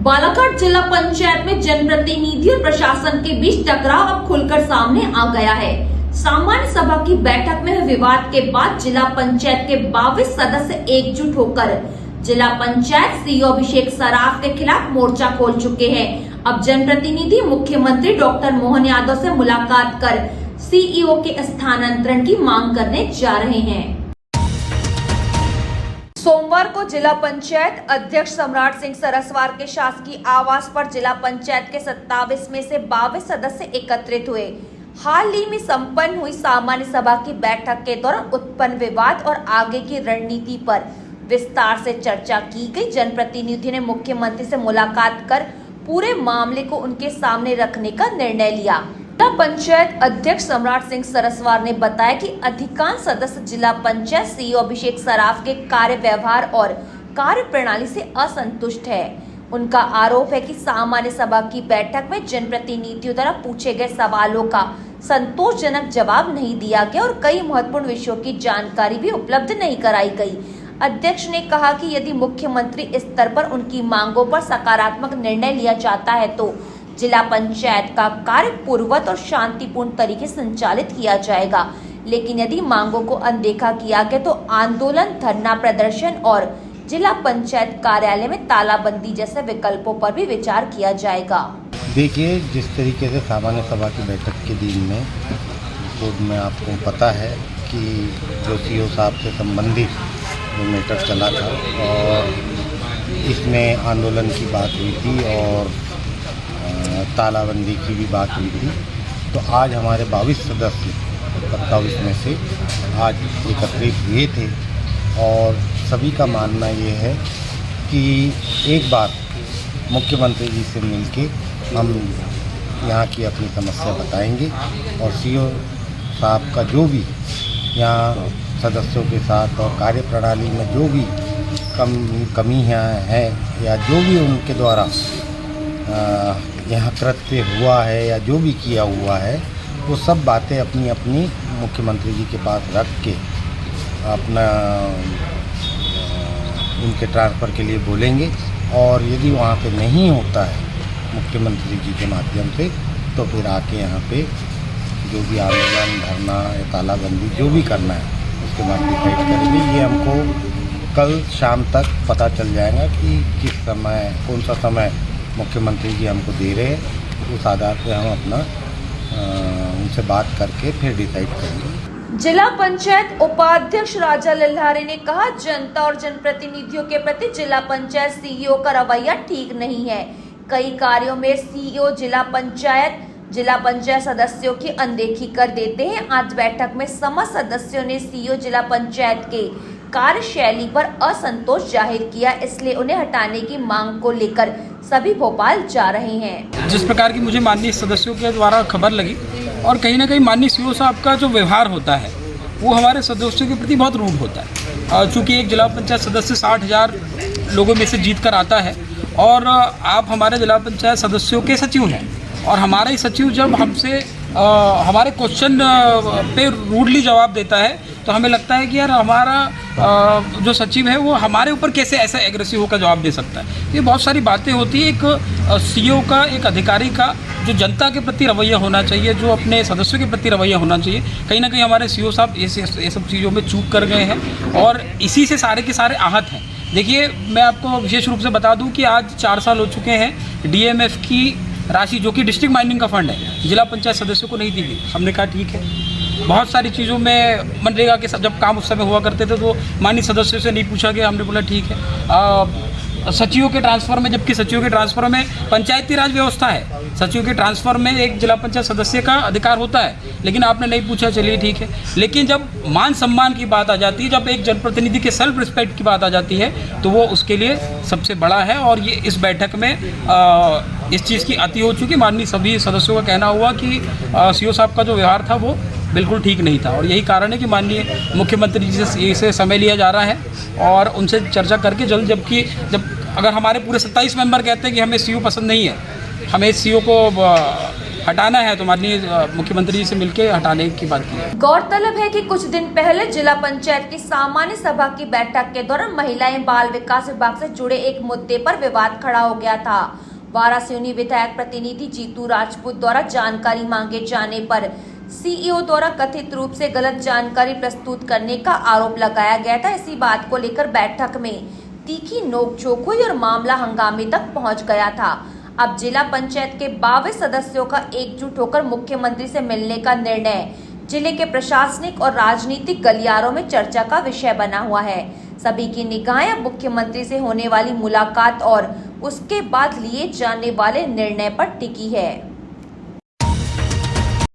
बालाघाट जिला पंचायत में जनप्रतिनिधि और प्रशासन के बीच टकराव अब खुलकर सामने आ गया है। सामान्य सभा की बैठक में हुए विवाद के बाद जिला पंचायत के 22 सदस्य एकजुट होकर जिला पंचायत सीईओ अभिषेक सराफ के खिलाफ मोर्चा खोल चुके हैं। अब जनप्रतिनिधि मुख्यमंत्री डॉक्टर मोहन यादव से मुलाकात कर सीईओ के स्थानांतरण की मांग करने जा रहे हैं। सोमवार को जिला पंचायत अध्यक्ष सम्राट सिंह सरस्वार के शासकीय आवास पर जिला पंचायत के 27 में से 22 सदस्य एकत्रित हुए। हाल ही में संपन्न हुई सामान्य सभा की बैठक के दौरान उत्पन्न विवाद और आगे की रणनीति पर विस्तार से चर्चा की गई। जनप्रतिनिधि ने मुख्यमंत्री से मुलाकात कर पूरे मामले को उनके सामने रखने का निर्णय लिया। जिला पंचायत अध्यक्ष सम्राट सिंह सरस्वार ने बताया कि अधिकांश सदस्य जिला पंचायत सीईओ अभिषेक सराफ के कार्य व्यवहार और कार्य प्रणाली से असंतुष्ट है। उनका आरोप है कि सामान्य सभा की बैठक में जनप्रतिनिधियों द्वारा पूछे गए सवालों का संतोषजनक जवाब नहीं दिया गया और कई महत्वपूर्ण विषयों की जानकारी भी उपलब्ध नहीं कराई गई। अध्यक्ष ने कहा कि यदि मुख्यमंत्री स्तर पर उनकी मांगों पर सकारात्मक निर्णय लिया जाता है तो जिला पंचायत का कार्य पूर्ववत और शांतिपूर्ण तरीके से संचालित किया जाएगा, लेकिन यदि मांगों को अनदेखा किया गया तो आंदोलन, धरना प्रदर्शन और जिला पंचायत कार्यालय में तालाबंदी जैसे विकल्पों पर भी विचार किया जाएगा। देखिए, जिस तरीके से सामान्य सभा की बैठक के दिन में कोर्ट में आपको पता है कि जो सीईओ साहब से संबंधित जो मैटर चला था और इसमें आंदोलन की बात हुई थी और तालाबंदी की भी बात हुई थी, तो आज हमारे 22 सदस्य 27 में से आज एकत्रित हुए थे और सभी का मानना ये है कि एक बार मुख्यमंत्री जी से मिलके हम यहाँ की अपनी समस्या बताएंगे और सीईओ साहब का जो भी यहाँ सदस्यों के साथ और कार्यप्रणाली में जो भी कमियाँ हैं या जो भी उनके द्वारा यहाँ कृत्य हुआ है या जो भी किया हुआ है वो सब बातें अपनी अपनी मुख्यमंत्री जी के पास रख के अपना उनके ट्रांसफ़र के लिए बोलेंगे और यदि वहाँ पे नहीं होता है मुख्यमंत्री जी के माध्यम से तो फिर आके यहाँ पे जो भी आंदोलन, धरना या तालाबंदी जो भी करना है उसके बाद डिसाइड करेंगे। ये हमको कल शाम तक पता चल जाएगा कि किस समय कौन सा समय मुख्यमंत्री जी हमको दे रहे हैं, उस आधार पे हम अपना उनसे बात करके फिर डिसाइड करेंगे। जिला पंचायत उपाध्यक्ष राजा लल्हारे ने कहा, जनता और जनप्रतिनिधियों के प्रति जिला पंचायत सीईओ का रवैया ठीक नहीं है। कई कार्यों में सीईओ जिला पंचायत सदस्यों की अनदेखी कर देते हैं। आज बैठक में समस्त सदस्यों ने सीईओ जिला पंचायत के कार्यशैली पर असंतोष जाहिर किया, इसलिए उन्हें हटाने की मांग को लेकर सभी भोपाल जा रहे हैं। जिस प्रकार की मुझे माननीय सदस्यों के द्वारा खबर लगी और कहीं ना कहीं माननीय सीईओ साहब का जो व्यवहार होता है वो हमारे सदस्यों के प्रति बहुत रूड होता है। चूँकि एक जिला पंचायत सदस्य 60,000 लोगों में से जीत कर आता है और आप हमारे जिला पंचायत सदस्यों के सचिव हैं और हमारा ही सचिव जब हमसे हमारे क्वेश्चन पे रूडली जवाब देता है तो हमें लगता है कि यार हमारा जो सचिव है वो हमारे ऊपर कैसे ऐसा एग्रेसिव होकर जवाब दे सकता है। ये बहुत सारी बातें होती है। एक सीईओ का, एक अधिकारी का जो जनता के प्रति रवैया होना चाहिए, जो अपने सदस्यों के प्रति रवैया होना चाहिए, कहीं ना कहीं हमारे सीईओ साहब ये सब चीज़ों में चूक कर गए हैं और इसी से सारे के सारे आहत हैं। देखिए, मैं आपको विशेष रूप से बता दूँ कि आज 4 साल हो चुके हैं डीएमएफ की राशि जो कि डिस्ट्रिक्ट माइनिंग का फंड है जिला पंचायत सदस्यों को नहीं दी गई। हमने कहा ठीक है, बहुत सारी चीज़ों में मनरेगा के सब जब काम उस समय हुआ करते थे तो माननीय सदस्यों से नहीं पूछा गया। हमने बोला ठीक है। सचिवों के ट्रांसफ़र में, जबकि सचिवों के ट्रांसफ़र में पंचायती राज व्यवस्था है, सचिव के ट्रांसफ़र में एक जिला पंचायत सदस्य का अधिकार होता है, लेकिन आपने नहीं पूछा, चलिए ठीक है। लेकिन जब मान सम्मान की बात आ जाती है, जब एक जनप्रतिनिधि के सेल्फ रिस्पेक्ट की बात आ जाती है तो वो उसके लिए सबसे बड़ा है और ये इस बैठक में इस चीज़ की अति हो चुकी। माननीय सभी सदस्यों का कहना हुआ कि सीईओ साहब का जो व्यवहार था वो बिल्कुल ठीक नहीं था और यही कारण है कि माननीय मुख्यमंत्री जी से समय लिया जा रहा है और उनसे चर्चा करके जब अगर हमारे पूरे 27 मेंबर कहते हैं कि हमें सीईओ पसंद नहीं है, हमें सीईओ को हटाना है तो माननीय मुख्यमंत्री जी से मिलकर हटाने की बात की है। गौरतलब है कि कुछ दिन पहले जिला पंचायत की सामान्य सभा की बैठक के दौरान महिलाएं बाल विकास विभाग से जुड़े एक मुद्दे पर विवाद खड़ा हो गया था। वारासिवनी विधायक प्रतिनिधि जीतू राजपूत द्वारा जानकारी मांगे जाने पर सीईओ द्वारा कथित रूप से गलत जानकारी प्रस्तुत करने का आरोप लगाया गया था। इसी बात को लेकर बैठक में तीखी नोकझोंक हुई और मामला हंगामे तक पहुंच गया था। अब जिला पंचायत के 22 सदस्यों का एकजुट होकर मुख्यमंत्री से मिलने का निर्णय जिले के प्रशासनिक और राजनीतिक गलियारों में चर्चा का विषय बना हुआ है। सभी की निगाहें अब मुख्यमंत्री से होने वाली मुलाकात और उसके बाद लिए जाने वाले निर्णय पर टिकी है।